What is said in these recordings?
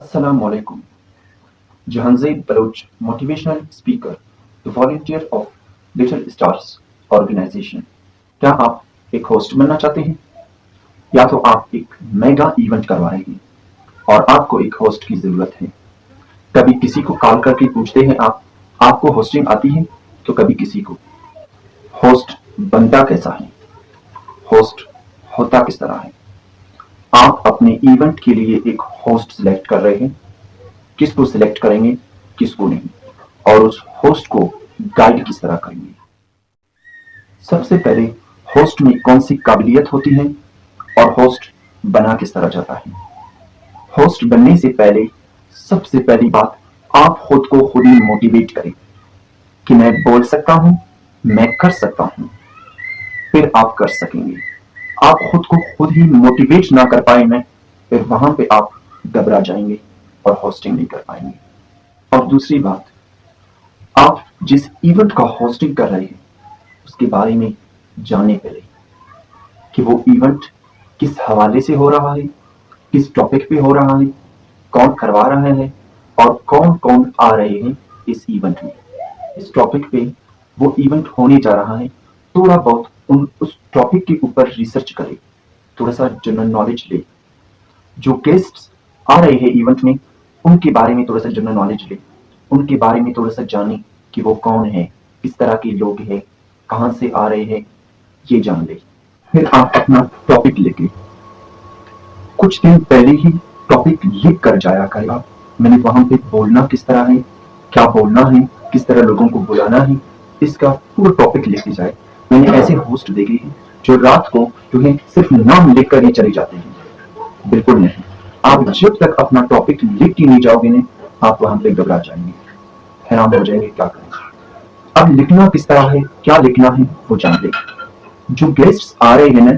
Assalamu alaikum. Jahanzeb Baloch, motivational speaker, volunteer of Little Stars Organization. क्या आप एक host बनना चाहते हैं या तो आप एक मेगा इवेंट करवा रहे हैं और आपको एक होस्ट की जरूरत है। कभी किसी को कॉल करके पूछते हैं आपको होस्टिंग आती है, तो कभी किसी को। होस्ट बनता कैसा है, होस्ट होता किस तरह है। आप अपने इवेंट के लिए एक होस्ट सिलेक्ट कर रहे हैं, किसको सिलेक्ट करेंगे किसको नहीं, और उस होस्ट को गाइड किस तरह करेंगे। सबसे पहले होस्ट में कौन सी काबिलियत होती है और होस्ट बना किस तरह जाता है। होस्ट बनने से पहले सबसे पहली बात, आप खुद को खुद ही मोटिवेट करें कि मैं बोल सकता हूं, मैं कर सकता हूं, फिर आप कर सकेंगे। आप खुद को खुद ही मोटिवेट ना कर पाए ना, फिर वहां पे आप घबरा जाएंगे और होस्टिंग नहीं कर पाएंगे। और दूसरी बात, आप जिस इवेंट का होस्टिंग कर रहे हैं उसके बारे में जाने पहले कि वो इवेंट किस हवाले से हो रहा है, किस टॉपिक पे हो रहा है, कौन करवा रहा है और कौन कौन आ रहे हैं इस इवेंट में। इस टॉपिक पे वो इवेंट होने जा रहा है, थोड़ा बहुत उस टॉपिक के ऊपर रिसर्च करें, थोड़ा सा जनरल नॉलेज ले। जो गेस्ट्स आ रहे हैं इवेंट में उनके बारे में थोड़ा सा जनरल नॉलेज ले, उनके बारे में थोड़ा सा जाने कि वो कौन है, किस तरह के लोग हैं, कहाँ से आ रहे हैं, ये जान ले। फिर आप अपना टॉपिक लेके कुछ दिन पहले ही टॉपिक लिख कर जाया करें। आप मैंने वहां पे बोलना किस तरह है, क्या बोलना है, किस तरह लोगों को बुलाना है, इसका पूरा टॉपिक लेके जाए। मैंने ऐसे होस्ट देखे हैं जो रात को जो है सिर्फ नाम लिख कर ही चले जाते हैं। बिल्कुल नहीं, आप जब तक अपना टॉपिक लिख के नहीं जाओगे ना, आप वहां पे घबरा जाएंगे, हैरान हो जाएंगे क्या करें। अब लिखना किस तरह है, क्या लिखना है वो जान ले। जो गेस्ट आ रहे हैं ना,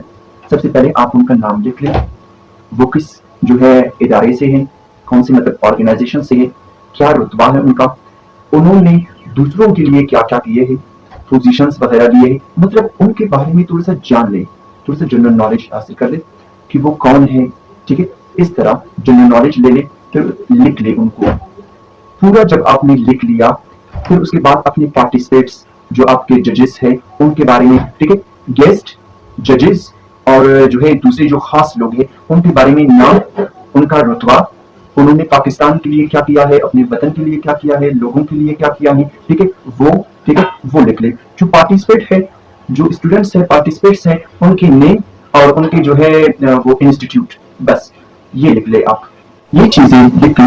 सबसे पहले आप उनका नाम लिख लें, वो किस जो है इदारे से है, कौन सी मतलब ऑर्गेनाइजेशन से है, क्या रुतबा है उनका, उन्होंने दूसरों के लिए क्या क्या किए हैं, पोजीशंस वगैरह दिए हैं, मतलब उनके बारे में थोड़ा सा जान ले, थोड़ा सा जनरल नॉलेज हासिल कर ले कि वो कौन है। ठीक है, इस तरह जनरल नॉलेज ले ले, फिर लिख ले उनको पूरा। जब आपने लिख लिया फिर उसके बाद अपने पार्टिसिपेट्स जो आपके जजेस हैं उनके बारे में, ठीक है, गेस्ट जजेस और जो है दूसरे जो खास लोग हैं उनके बारे में नाम, उनका रुतबा, उन्होंने पाकिस्तान के लिए क्या किया है, अपने वतन के लिए क्या किया है, लोगों के लिए क्या किया है, ठीक है वो लिख ले। जो पार्टिसिपेट है, जो स्टूडेंट्स है, पार्टिसिपेट्स हैं, उनके नेम और उनके जो है वो इंस्टीट्यूट, बस ये लिख ले। आप ये चीजें लिख के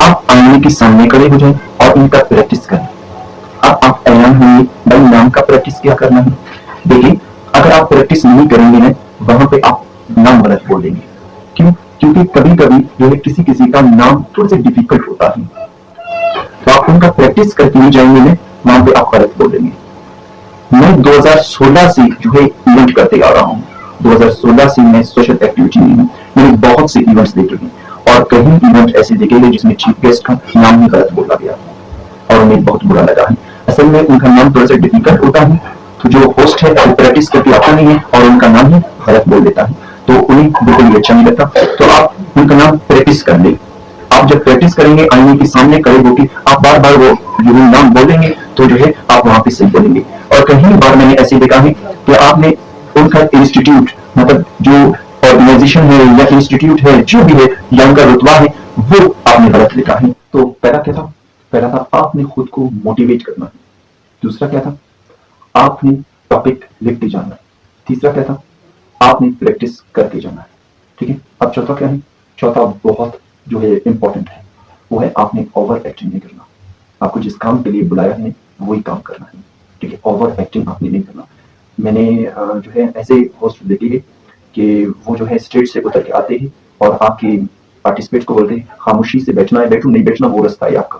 आप आईने के सामने खड़े हो जाए और इनका प्रैक्टिस करें। अब आप ऐलान होंगे भाई नाम का प्रैक्टिस क्या करना है। देखिए, अगर आप प्रैक्टिस नहीं करेंगे ना, वहां पे आप नाम गलत बोल देंगे। क्यों? क्योंकि कभी कभी जो है किसी किसी का नाम थोड़ा सा डिफिकल्ट होता है, तो आप उनका प्रैक्टिस करके नहीं जाएंगे ना, वहां पे आप गलत बोलेंगे। मैं 2016 से जो है इवेंट करते आ रहा हूँ। 2016 से मैं सोशल एक्टिविटी में हूँ। मैंने बहुत से इवेंट्स देखे हैं और कई इवेंट ऐसे देखे हैं जिसमें चीफ गेस्ट का नाम ही गलत बोला गया और उन्हें बहुत बुरा लगा है। असल में उनका नाम थोड़ा सा डिफिकल्ट होता है, तो जो होस्ट है वो प्रैक्टिस करके आता नहीं है और उनका नाम ही गलत बोल देता है, तो उन्हें बिल्कुल भी अच्छा नहीं लगता। तो आप उनका नाम प्रैक्टिस कर ले। आप जब प्रैक्टिस करेंगे आईने के सामने खड़े होकर, आप बार बार वो जो नाम बोलेंगे तो जो है आप वहां पे सही बोलेंगे। और कहीं बार मैंने ऐसे देखा है कि आपने उनका इंस्टीट्यूट, मतलब जो ऑर्गेनाइजेशन है या इंस्टीट्यूट है जो भी है या उनका रुतबा है, वो आपने गलत लिखा है। तो पहला क्या था? पहला था आपने खुद को मोटिवेट करना है। दूसरा क्या था? आपने टॉपिक लिखते जाना है। तीसरा क्या था? आपने प्रैक्टिस करके जाना है। ठीक है, अब चौथा क्या है? चौथा बहुत जो है इंपॉर्टेंट है, वो है आपने ओवर एक्टिंग नहीं करना। आपको जिस काम के लिए बुलाया है वही काम करना है। ठीक है, ओवर एक्टिंग आपने नहीं करना। मैंने जो है ऐसे होस्ट देखे हैं कि वो जो है स्टेज से उतर के आते हैं और आपके पार्टिसिपेट को बोलते हैं खामोशी से बैठना है, बैठो, नहीं बैठना वो रास्ता है आपका।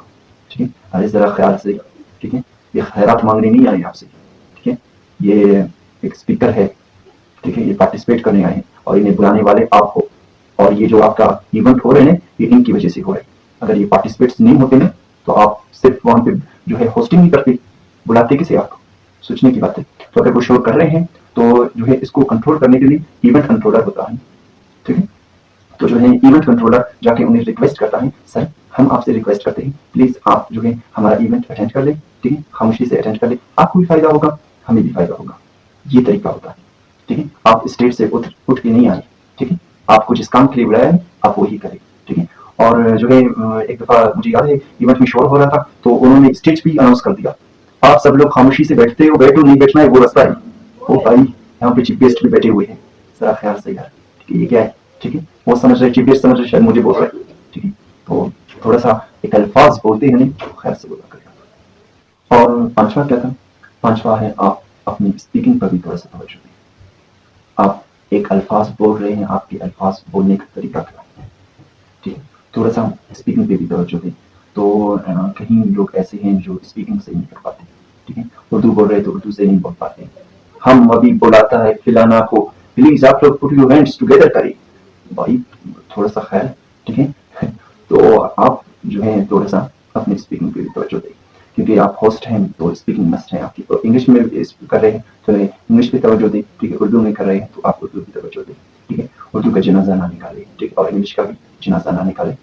ठीक है, अरे जरा ख्याल से। ठीक है, ये खैरात मांगने नहीं आए आपसे। ठीक है, ये एक स्पीकर है, ठीक है, ये पार्टिसिपेट करने आए और इन्हें बुलाने वाले आप हो, और ये जो आपका इवेंट हो रहे हैं ये इनकी वजह से हो रहे हैं। अगर ये पार्टिसिपेट्स नहीं होते ना तो आप सिर्फ वहां पे जो है होस्टिंग नहीं करते, बुलाते किसे आप? सोचने की बात है। तो अगर वो शो कर रहे हैं तो जो है इसको कंट्रोल करने के लिए इवेंट कंट्रोलर होता है। ठीक है, تو جو ہے ایونٹ کنٹرولر جا کے انہیں ریکویسٹ کرتا ہے سر ہم آپ سے ریکویسٹ کرتے ہیں پلیز آپ جو ہے ہمارا ایونٹ اٹینڈ کر لیں, ٹھیک ہے, خاموشی سے اٹینڈ کر لیں, آپ کو بھی فائدہ ہوگا ہمیں بھی فائدہ ہوگا. یہ طریقہ ہوتا ہے, ٹھیک ہے. آپ اسٹیج سے اٹھ کے نہیں آئے, ٹھیک ہے, آپ کو جس کام کے لیے بلایا ہے آپ وہی کریں, ٹھیک ہے. اور جو ہے ایک دفعہ مجھے یاد ہے ایونٹ میں شور ہو رہا تھا تو انہوں نے اسٹیج بھی اناؤنس کر دیا آپ سب لوگ خاموشی سے بیٹھتے ہو, بیٹھو, نہیں بیٹھنا ہے وہ رستہ ہے. او بھائی یہاں پہ چیف گیسٹ بھی بیٹھے ہوئے ہیں, ذرا خیال سے یار, ٹھیک ہے, یہ کیا ہے, ٹھیک ہے, وہ سمجھ رہے چیف گیسٹ سمجھ رہے شاید مجھے بول رہے, ٹھیک ہے. تو تھوڑا سا ایک الفاظ بولتے ہیں نہیں خیر سے بولا کرے. اور پانچواں کیا تھا, پانچواں ہے آپ اپنی اسپیکنگ پر بھی تھوڑا سا توجہ دیں. آپ ایک الفاظ بول رہے ہیں, آپ کے الفاظ بولنے کا طریقہ کیا ہے, ٹھیک ہے, تھوڑا سا اسپیکنگ پہ بھی توجہ دیں. تو کہیں لوگ ایسے ہیں جو اسپیکنگ سے نہیں کر پاتے, ٹھیک ہے, اردو بول رہے تو اردو سے نہیں بول پاتے. ہم ابھی بلاتا ہے فلانا کو پلیز آپ لوگ پٹ یور ہینڈس ٹوگیدر کریں, بھائی تھوڑا سا خیر, ٹھیک ہے. تو آپ جو ہے تھوڑا سا اپنی اسپیکنگ پہ بھی توجہ دیں کیونکہ آپ ہوسٹ ہیں تو اسپیکنگ مسٹ ہے آپ کی. انگلش میں کر رہے ہیں تو انگلش پہ توجہ دیں, ٹھیک ہے, اردو میں کر رہے ہیں تو آپ اردو پہ توجہ دیں, ٹھیک ہے, اردو کا جنازہ نہ نکالیں, ٹھیک ہے, اور انگلش کا بھی جنازہ نہ نکالیں.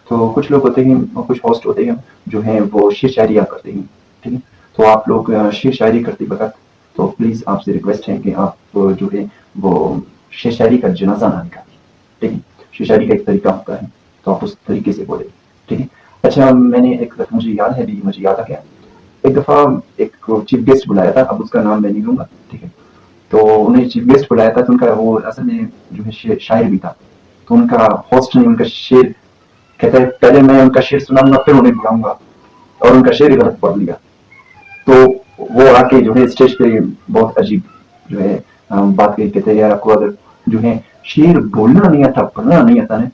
تو کچھ لوگ ہوتے ہیں, کچھ ہوسٹ ہوتے ہیں جو ہیں وہ شعر شاعریاں کرتے ہیں, ٹھیک ہے. تو آپ لوگ شعر شاعری کرتے وقت تو پلیز آپ سے ریکویسٹ ہے کہ آپ جو ہے وہ شعر شاعری کا جنازہ نہ نکالیں, ٹھیک ہے. شعر شاعری کا ایک طریقہ ہوتا ہے تو آپ اس طریقے سے بولیں, ٹھیک ہے. اچھا میں نے ایک مجھے یاد ہے بھی, مجھے یاد آ گیا ایک دفعہ ایک چیف گیسٹ بلایا تھا, اب اس کا نام میں نہیں لوں گا, ٹھیک ہے. تو انہیں چیف گیسٹ بلایا تھا تو ان کا وہ اصل میں جو ہے شاعر بھی تھا. تو ان کا ہوسٹ نے ان کا شعر کہتا ہے پہلے میں ان کا شعر سناؤں گا پھر انہیں بلاؤں گا, اور ان کا شعر ہی غلط پڑھ لیا. تو وہ آ کے جو ہے اسٹیج پہ بہت عجیب جو ہے بات کہتے ہیں یار آپ کو اگر جو ہے شعر بولنا نہیں آتا, پڑھنا نہیں آتا ہے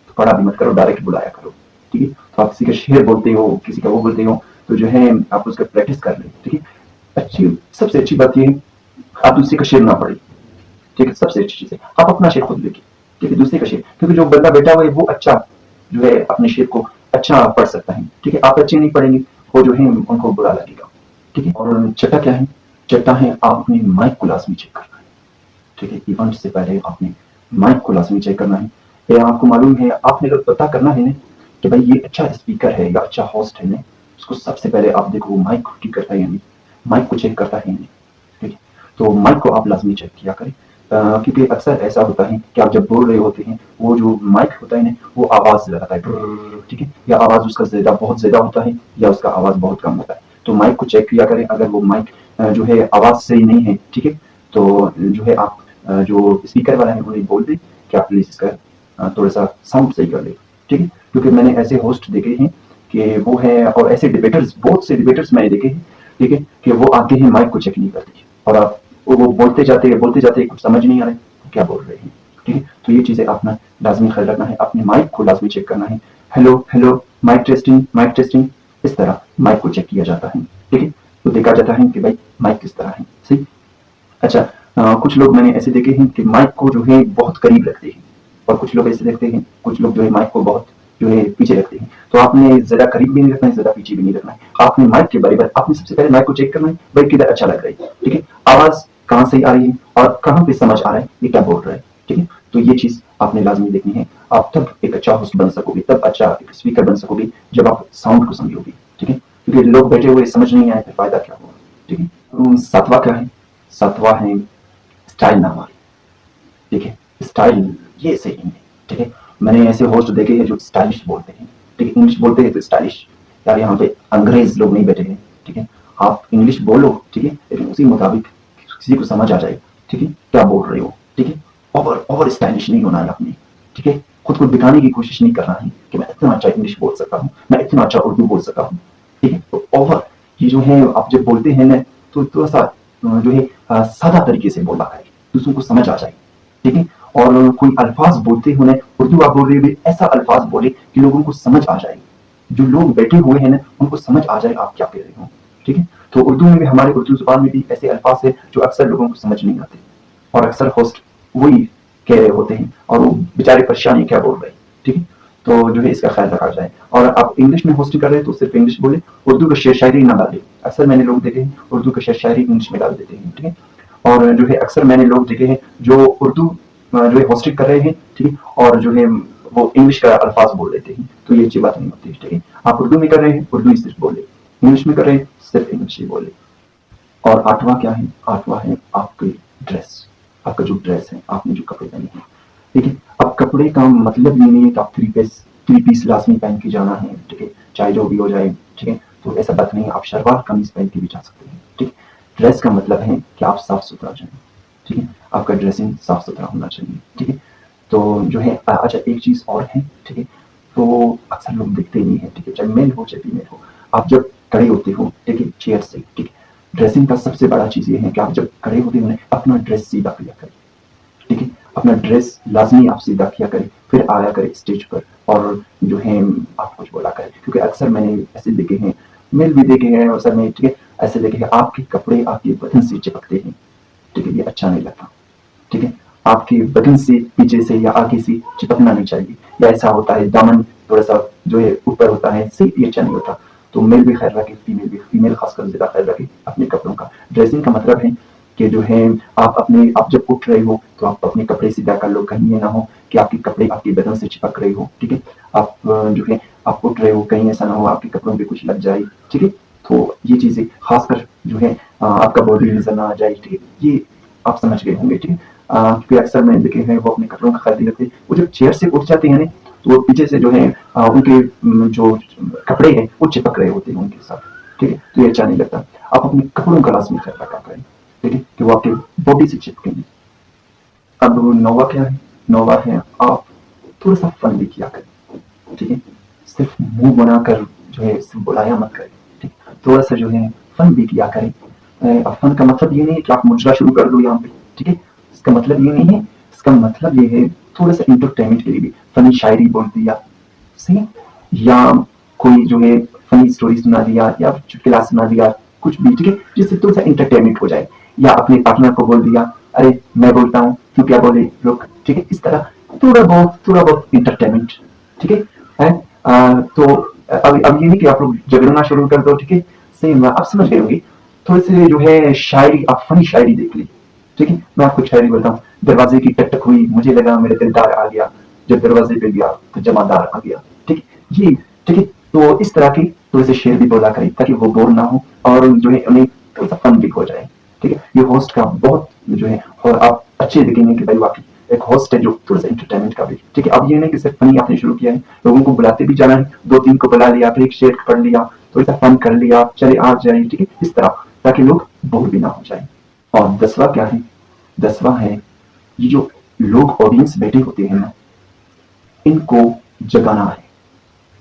تو پڑھا بھی مت کرو, ڈائریکٹ بلایا کرو, ٹھیک ہے. تو آپ کسی کا شعر بولتے ہو, کسی کا وہ بولتے ہو تو جو ہے آپ اس کا پریکٹس کر لیں, ٹھیک ہے. اچھی سب سے اچھی بات یہ ہے آپ دوسرے کا شعر نہ پڑھیں, ٹھیک ہے. سب سے اچھی چیز ہے آپ اپنا شعر خود لکھیں, ٹھیک ہے, دوسرے کا شعر, کیونکہ جو بندہ بیٹھا ہوا ہے وہ اچھا جو ہے اپنے شعر کو اچھا پڑھ سکتا ہے, ٹھیک ہے. آپ اچھے نہیں پڑھیں گے وہ جو ہے ان کو برا لگے گا, ٹھیک ہے. اور چھٹا کیا ہے, چھٹا ہے آپ اپنے مائک کو لازمی چیک کرنا ہے, ٹھیک ہے. ایونٹ سے پہلے آپ نے مائک کو لازمی چیک کرنا ہے. آپ کو معلوم ہے آپ نے اگر پتا کرنا ہے کہ بھائی یہ اچھا اسپیکر ہے یا اچھا ہوسٹ ہے, اس کو سب سے پہلے آپ دیکھو مائک ٹھیک کرتا ہے یا نہیں, مائک کو چیک کرتا ہے یا نہیں, ٹھیک ہے. تو مائک کو آپ لازمی چیک کیا کریں, کیونکہ اکثر ایسا ہوتا ہے کہ آپ جب بول رہے ہوتے ہیں وہ جو مائک ہوتا ہے نا وہ آواز لگاتا ہے, ٹھیک ہے, یا آواز اس کا زیادہ بہت زیادہ ہوتا ہے یا اس کا آواز بہت کم ہوتا ہے. تو مائک کو چیک کیا کریں, اگر وہ مائک جو ہے آواز صحیح نہیں ہے, ٹھیک ہے, تو جو ہے آپ جو اسپیکر والا ہے انہیں بول دیں کہ آپ پلیز اس کا تھوڑا سا ساؤنڈ صحیح کر لیں, ٹھیک ہے. کیونکہ میں نے ایسے ہوسٹ دیکھے ہیں کہ وہ ہے, اور ایسے ڈیبیٹرز بہت سے ڈیبیٹرز میں نے دیکھے ہیں, ٹھیک ہے, کہ وہ آتے ہیں مائک کو چیک نہیں کرتے اور آپ وہ بولتے جاتے ہیں کچھ سمجھ نہیں آ رہا کیا بول رہے ہیں, ٹھیک ہے. تو یہ چیزیں آپ نے لازمی خیال رکھنا ہے, اپنے مائک کو لازمی چیک کرنا ہے. Hello hello mic testing, mic testing, اس طرح مائک کو چیک کیا جاتا ہے, ٹھیک ہے. تو دیکھا جاتا ہے کہ بھائی مائک کس طرح ہے, صحیح. اچھا کچھ لوگ میں نے ایسے دیکھے ہیں کہ مائک کو جو ہے بہت قریب رکھتے ہیں, اور کچھ لوگ ایسے دیکھتے ہیں, کچھ لوگ جو ہے مائک کو بہت جو ہے پیچھے رکھتے ہیں. تو آپ نے زیادہ قریب بھی نہیں رکھنا ہے, زیادہ پیچھے بھی نہیں رکھنا ہے. آپ نے مائک کے برابر آپ نے سب سے پہلے مائک کو چیک کرنا ہے, بھائی کدھر اچھا لگ رہا ہے, ٹھیک ہے, آواز کہاں سے آ رہی ہے اور کہاں پہ سمجھ آ رہا ہے یہ کیا بول رہا ہے, ٹھیک ہے. تو یہ چیز آپ نے لازمی دیکھنی ہے. آپ تب ایک اچھا ہوسٹ بن سکو گے, تب اچھا ایک اسپیکر بن سکو گے جب آپ ساؤنڈ کو سمجھو گے, ٹھیک ہے. کیونکہ لوگ بیٹھے ہوئے سمجھ نہیں آئے پھر فائدہ کیا ہوگا, ٹھیک ہے. ساتواں کیا ہے, ساتواں ہے اسٹائل نہ مارے, ٹھیک ہے. اسٹائل یہ صحیح نہیں ہے, ٹھیک ہے. میں نے ایسے ہوسٹ دیکھے ہیں جو اسٹائلش بولتے ہیں, ٹھیک ہے, انگلش بولتے ہیں تو اسٹائلش, یار یہاں پہ انگریز لوگ نہیں بیٹھے ہیں, ٹھیک ہے. آپ انگلش بولو, ٹھیک ہے, لیکن اسی مطابق کسی کو سمجھ آ جائے, ٹھیک ہے, کیا بول رہے ہو, ٹھیک ہے. اوور اسٹائلش نہیں ہونا ہے آپ نے, ٹھیک ہے. خود کو دکھانے کی کوشش نہیں کرنا ہے کہ میں اتنا اچھا انگلش بول سکتا ہوں, میں اتنا اچھا اردو بول سکتا ہوں, ٹھیک ہے. تو اوور یہ جو ہے آپ جب بولتے ہیں نا تو تھوڑا سا جو ہے سادہ طریقے سے بولا کرے, دوسروں کو سمجھ آ جائے, ٹھیک ہے. اور کوئی الفاظ بولتے ہوئے اردو آپ بول رہے ہوئے ایسا الفاظ بولے کہ لوگوں کو سمجھ آ جائے, جو لوگ بیٹھے ہوئے ہیں نا ان کو سمجھ آ جائے آپ کیا کہہ رہے ہو, ٹھیک ہے. تو اردو میں بھی, ہمارے اردو زبان میں بھی ایسے الفاظ ہیں جو اکثر لوگوں کو سمجھ نہیں آتے, اور اکثر ہوسٹ وہی کہہ رہے ہوتے ہیں اور وہ بیچارے پریشانی کیا بول رہے ہیں, ٹھیک ہے. تو جو ہے اس کا خیال رکھا جائے. اور آپ انگلش میں ہوسٹنگ کر رہے ہیں تو صرف انگلش بولے, اردو کا شعر شاعری نہ ڈالے. اکثر میں نے لوگ دیکھے ہیں اردو کا شعر شاعری انگلش میں ڈال دیتے ہیں, ٹھیک ہے. اور جو ہے اکثر میں نے لوگ دیکھے ہیں جو اردو जो है होस्टिंग कर रहे हैं, ठीक है, और जो है वो इंग्लिश का अल्फाज बोल लेते हैं, तो ये अच्छी बात नहीं होती, ठीक है। आप उर्दू में कर रहे हैं, उर्दू ही सिर्फ बोले, इंग्लिश में कर रहे हैं, सिर्फ इंग्लिश ही बोले। और आठवां क्या है? आठवां है आपकी ड्रेस, आपका जो ड्रेस है, आपने जो कपड़े पहने हैं, ठीक है। अब कपड़े का मतलब ये नहीं है कि आप थ्री पीस लाजमी पहन के जाना है, ठीक है, चाहे जो भी हो जाए, ठीक है, तो ऐसा बात नहीं है, आप शलवार कमीज पहन के भी जा सकते हैं, ठीक है। ड्रेस का मतलब है कि आप साफ सुथरा जाएं, ठीक है, आपका ड्रेसिंग साफ सुथरा होना चाहिए, ठीक है। तो जो है अच्छा एक चीज और है, ठीक है, तो अक्सर लोग देखते नहीं है, ठीक है, चाहे मेल हो चाहे फीमेल हो, आप जब खड़े होते हो, ठीक है, चेयर से, ठीक है, ड्रेसिंग का सबसे बड़ा चीज ये है कि आप जब खड़े होते हो अपना ड्रेस सीधा किया करें, ठीक है, अपना ड्रेस लाजमी आप सीधा किया करें, फिर आया करें स्टेज पर और जो है आप कुछ बोला करें, क्योंकि अक्सर मैंने ऐसे देखे हैं, मेल भी देखे हैं और सर में, ठीक है, ऐसे देखे हैं आपके कपड़े आपके बदन से चिपकते हैं, ठीक है, ये अच्छा नहीं लगता, ठीक है, आपके बदन से पीछे से या आगे से चिपकना नहीं चाहिए, या ऐसा होता है दामन थोड़ा सा जो है ऊपर होता है, सही ये अच्छा नहीं होता। तो मेल भी ख्याल रखे, फीमेल भी, फीमेल खासकर ज्यादा ख्याल रखे अपने कपड़ों का। ड्रेसिंग का मतलब है कि जो है आप जब उठ रहे हो तो आप अपने कपड़े सीधा कर लो, कहीं ये ना हो कि आपके कपड़े आपके बदन से चिपक रहे हो, ठीक है, आप जो है आप उठ रहे हो, कहीं ऐसा ना हो आपके कपड़ों पे कुछ लग जाए, ठीक है। तो ये चीजें खासकर जो है आपका बॉडी नजर ना आ जाए, ठीक है, ये आप समझ गए होंगे, ठीक है। क्योंकि अक्सर मैंने देखे हैं वो अपने कपड़ों का ख्याल नहीं रखते, वो जब चेयर से उठ जाते हैं तो वो पीछे से जो है उनके जो कपड़े हैं वो चिपक रहे होते हैं उनके साथ, ठीक है, तो ये अच्छा नहीं लगता। आप अपने कपड़ों का लाजमी ख्याल रखा करें, ठीक है, कि वो आपके बॉडी से चिपकेंगे। अब नौवा क्या है? नौवा है आप थोड़ा सा फन भी किया करें, ठीक है, सिर्फ मुंह बनाकर जो है सिर्फ बुलाया मत करें, ठीक, थोड़ा सा जो है फन भी किया करें। अब फन का मतलब ये नहीं है कि आप मुजरा शुरू कर दो यहाँ पे, ठीक है, इसका मतलब ये नहीं है, इसका मतलब ये है थोड़ा सा इंटरटेनमेंट के लिए भी फनी शायरी बोल दिया, सही, या कोई जो है फनी स्टोरी सुना दिया या चुटकुला सुना दिया, कुछ भी, ठीक है, जिससे थोड़ा सा इंटरटेनमेंट हो जाए, या अपने पार्टनर को बोल दिया, अरे मैं बोलता हूँ तू क्या बोले रुक, ठीक है, इस तरह थोड़ा बहुत इंटरटेनमेंट, ठीक है। तो अब ये नहीं कि आप लोग झगड़ना शुरू कर दो, ठीक है, सही, आप समझ गए होंगे। थोड़े से जो है शायरी, आप फनी शायरी देख ली, ठीक है, मैं आपको शायरी बोलता हूँ। दरवाजे की टक टक हुई, मुझे लगा मेरा दिलदार आ गया, जब दरवाजे पे गया तो जमादार आ गया, ठीक है, ये, ठीक है, तो इस तरह की थोड़े से शेर भी बोला करें ताकि वो बोर ना हो और जो है उन्हें थोड़ा सा फन भी हो जाए, ठीक है। ये होस्ट का बहुत जो है, और आप अच्छे दिखेंगे कि भाई वाकई एक होस्ट है जो थोड़ा सा एंटरटेनमेंट का भी, ठीक है। अब ये नहीं कि सिर्फ फनी आपने शुरू किया है, लोगों को बुलाते भी जाना है, 2-3 को बुला लिया, फिर एक शेर पढ़ लिया, थोड़ा सा फन कर लिया, चले आ जाए, ठीक है, इस तरह, ताकि लोग बोर भी ना हो जाए। और 10वां क्या है? 10वां है ये जो लोग ऑडियंस बैठे होते हैं ना, इनको जगाना है,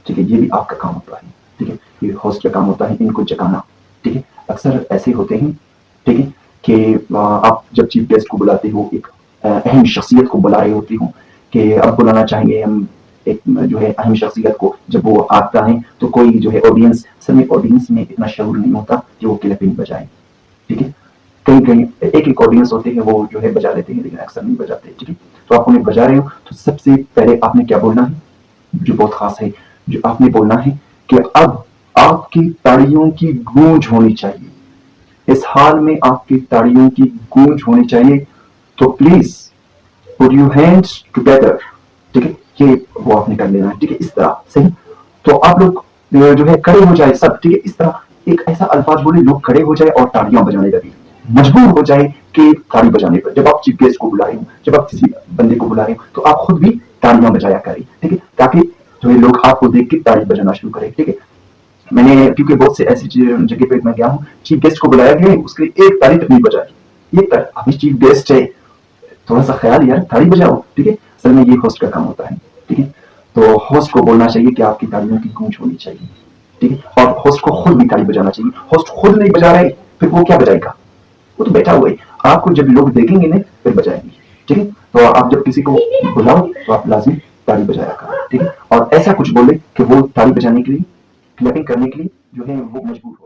ठीक है, ये भी आपका काम होता है, ठीक है, ये होस्ट का काम होता है इनको जगाना, ठीक है। अक्सर ऐसे होते हैं, ठीक है, कि आप जब चीफ गेस्ट को बुलाते हो, एक अहम शख्सियत को बुला रहे होते हो कि अब बुलाना चाहेंगे हम एक जो है अहम शख्सियत को, जब वो आता है तो कोई जो है ऑडियंस, असल में ऑडियंस में इतना शऊर नहीं होता कि वो क्लैपिंग बजाए, ठीक है, कहीं एक ऑडियंस होते हैं वो जो है बजा लेते हैं लेकिन अक्सर नहीं बजाते, ठीक है। तो आप उन्हें बजा रहे हो तो सबसे पहले आपने क्या बोलना है जो बहुत खास है, जो आपने बोलना है कि अब आपकी तालियों की गूंज होनी चाहिए, इस हाल में आपकी तालियों की गूंज होनी चाहिए, तो please put your hands together, ठीक है, ये वो आपने कर लेना है, ठीक है, इस तरह सही। तो आप लोग जो है खड़े हो जाए सब, ठीक है, इस तरह एक ऐसा अल्फाज बोले लोग खड़े हो जाए और तालियां बजाने लगे, मजबूर हो जाए कि ताली बजाने पर। जब आप चीफ गेस्ट को बुला रहे हो, जब आप किसी बंदे को बुला रहे हो तो आप खुद भी तालियां बजाया करें, ठीक है, ताकि जो है लोग आपको देख के ताली बजाना शुरू करें, ठीक है। मैंने क्योंकि बहुत से ऐसी जगह पे मैं गया हूँ, चीफ गेस्ट को बुलाया गया, उसके लिए एक ताली तक नहीं बजाई, एक ताली, अभी चीफ गेस्ट है, थोड़ा सा ख्याल यार, ताली बजाओ, ठीक है, असल में ये होस्ट का काम होता है, ठीक है। तो होस्ट को बोलना चाहिए कि आपकी तालियों की गूंज होनी चाहिए, ठीक है, और होस्ट को खुद भी ताली बजाना चाहिए। होस्ट खुद नहीं बजा रहे फिर वो क्या बजाएगा, वो तो बैठा हुआ है, आपको जब लोग देखेंगे ना फिर बजाएंगे, ठीक है। तो आप जब किसी को बुलाओ तो आप लाजमी ताली बजाया करो, ठीक है, और ऐसा कुछ बोले कि वो ताली बजाने के लिए, क्लैपिंग करने के लिए जो है वो मजबूर हो।